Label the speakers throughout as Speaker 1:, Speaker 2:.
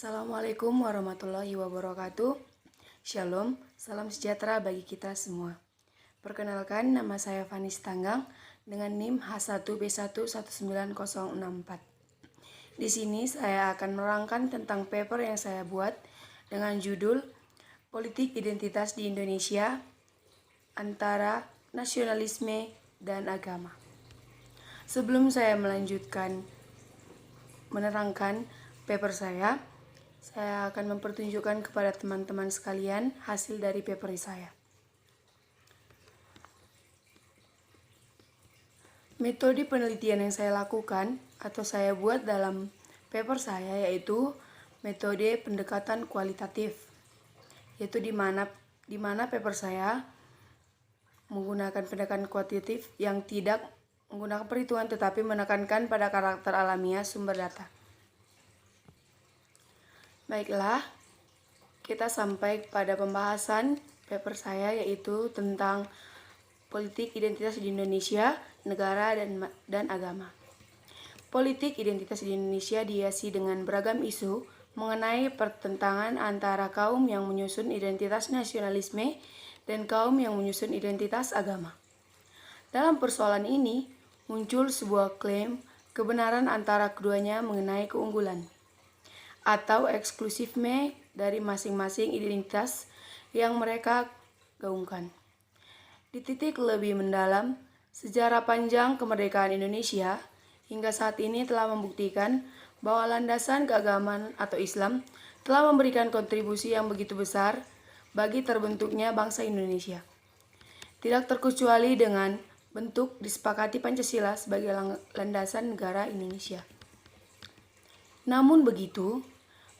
Speaker 1: Assalamualaikum warahmatullahi wabarakatuh. Shalom, salam sejahtera bagi kita semua. Perkenalkan, nama saya Vanis Tanggang dengan NIM H1B1190064. Di sini saya akan menerangkan tentang paper yang saya buat dengan judul Politik Identitas di Indonesia antara Nasionalisme dan Agama. Sebelum saya melanjutkan menerangkan paper saya akan mempertunjukkan kepada teman-teman sekalian hasil dari paper saya. Metode penelitian yang saya lakukan atau saya buat dalam paper saya yaitu metode pendekatan kualitatif, yaitu di mana paper saya menggunakan pendekatan kualitatif yang tidak menggunakan perhitungan tetapi menekankan pada karakter alamiah sumber data. Baiklah, kita sampai pada pembahasan paper saya yaitu tentang politik identitas di Indonesia, negara, dan agama. Politik identitas di Indonesia dihiasi dengan beragam isu mengenai pertentangan antara kaum yang menyusun identitas nasionalisme dan kaum yang menyusun identitas agama. Dalam persoalan ini, muncul sebuah klaim kebenaran antara keduanya mengenai keunggulan atau eksklusifme dari masing-masing identitas yang mereka gaungkan. Di titik lebih mendalam, sejarah panjang kemerdekaan Indonesia hingga saat ini telah membuktikan bahwa landasan keagamaan atau Islam telah memberikan kontribusi yang begitu besar bagi terbentuknya bangsa Indonesia. Tidak terkecuali dengan bentuk disepakati Pancasila sebagai landasan negara Indonesia. Namun begitu,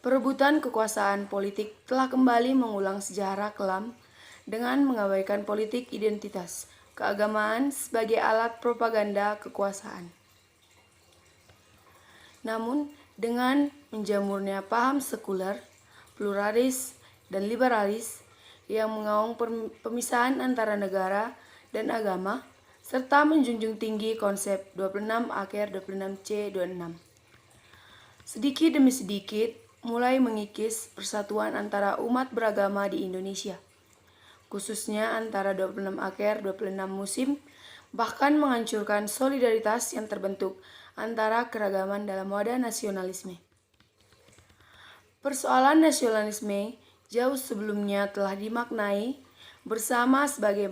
Speaker 1: perebutan kekuasaan politik telah kembali mengulang sejarah kelam dengan mengabaikan politik identitas keagamaan sebagai alat propaganda kekuasaan. Namun, dengan menjamurnya paham sekuler, pluralis, dan liberalis yang mengaung pemisahan antara negara dan agama, serta menjunjung tinggi konsep 26 Aker 26C 26. Sedikit demi sedikit, mulai mengikis persatuan antara umat beragama di Indonesia, khususnya antara 26 Aker 26 musim, bahkan menghancurkan solidaritas yang terbentuk antara keragaman dalam wadah nasionalisme. Persoalan nasionalisme jauh sebelumnya telah dimaknai bersama sebagai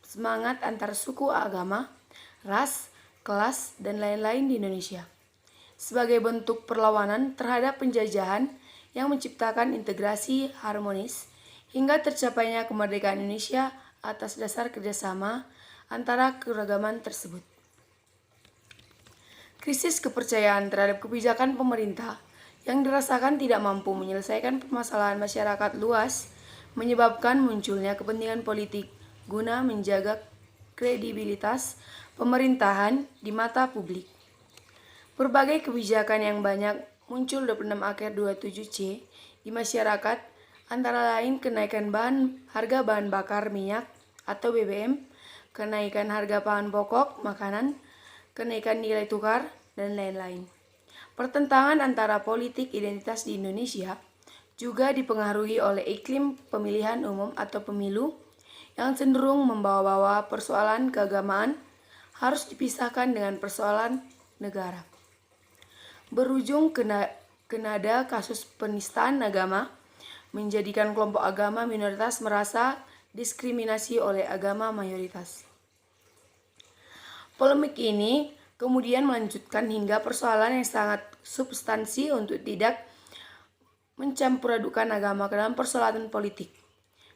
Speaker 1: semangat antar suku, agama, ras, kelas, dan lain-lain di Indonesia, sebagai bentuk perlawanan terhadap penjajahan yang menciptakan integrasi harmonis hingga tercapainya kemerdekaan Indonesia atas dasar kerjasama antara keragaman tersebut. Krisis kepercayaan terhadap kebijakan pemerintah yang dirasakan tidak mampu menyelesaikan permasalahan masyarakat luas menyebabkan munculnya kepentingan politik guna menjaga kredibilitas pemerintahan di mata publik. Berbagai kebijakan yang banyak muncul 26 Aker 27C di masyarakat, antara lain kenaikan harga bahan bakar minyak atau BBM, kenaikan harga bahan pokok makanan, kenaikan nilai tukar, dan lain-lain. Pertentangan antara politik identitas di Indonesia juga dipengaruhi oleh iklim pemilihan umum atau pemilu yang cenderung membawa-bawa persoalan keagamaan harus dipisahkan dengan persoalan negara. Berujung ke nada kasus penistaan agama, menjadikan kelompok agama minoritas merasa diskriminasi oleh agama mayoritas. Polemik ini kemudian melanjutkan hingga persoalan yang sangat substansi untuk tidak mencampur adukan agama ke dalam persoalan politik.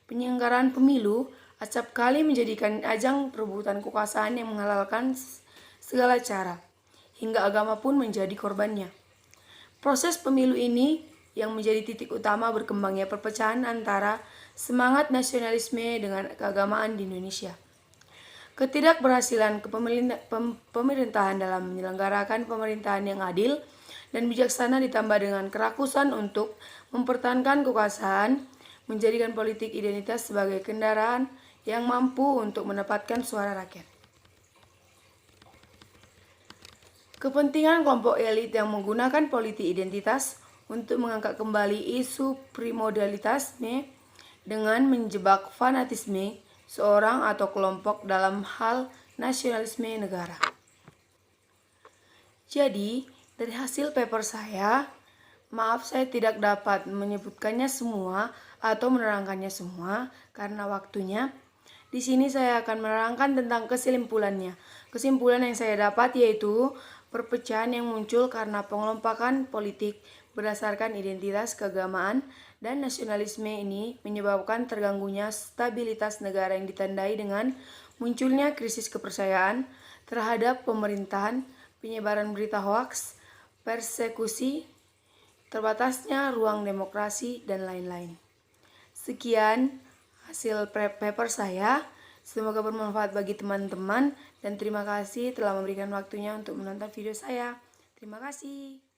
Speaker 1: Penyelenggaraan pemilu acap kali menjadikan ajang perebutan kekuasaan yang menghalalkan segala cara, hingga agama pun menjadi korbannya. Proses pemilu ini yang menjadi titik utama berkembangnya perpecahan antara semangat nasionalisme dengan keagamaan di Indonesia. Ketidakberhasilan pemerintahan dalam menyelenggarakan pemerintahan yang adil dan bijaksana ditambah dengan kerakusan untuk mempertahankan kekuasaan menjadikan politik identitas sebagai kendaraan yang mampu untuk mendapatkan suara rakyat. Kepentingan kelompok elit yang menggunakan politik identitas untuk mengangkat kembali isu primordialisme dengan menjebak fanatisme seorang atau kelompok dalam hal nasionalisme negara. Jadi, dari hasil paper saya, maaf saya tidak dapat menyebutkannya semua atau menerangkannya semua karena waktunya. Di sini saya akan menerangkan tentang kesimpulannya. Kesimpulan yang saya dapat yaitu perpecahan yang muncul karena pengelompokan politik berdasarkan identitas keagamaan dan nasionalisme ini menyebabkan terganggunya stabilitas negara yang ditandai dengan munculnya krisis kepercayaan terhadap pemerintahan, penyebaran berita hoaks, persekusi, terbatasnya ruang demokrasi, dan lain-lain. Sekian hasil paper saya. Semoga bermanfaat bagi teman-teman dan terima kasih telah memberikan waktunya untuk menonton video saya. Terima kasih.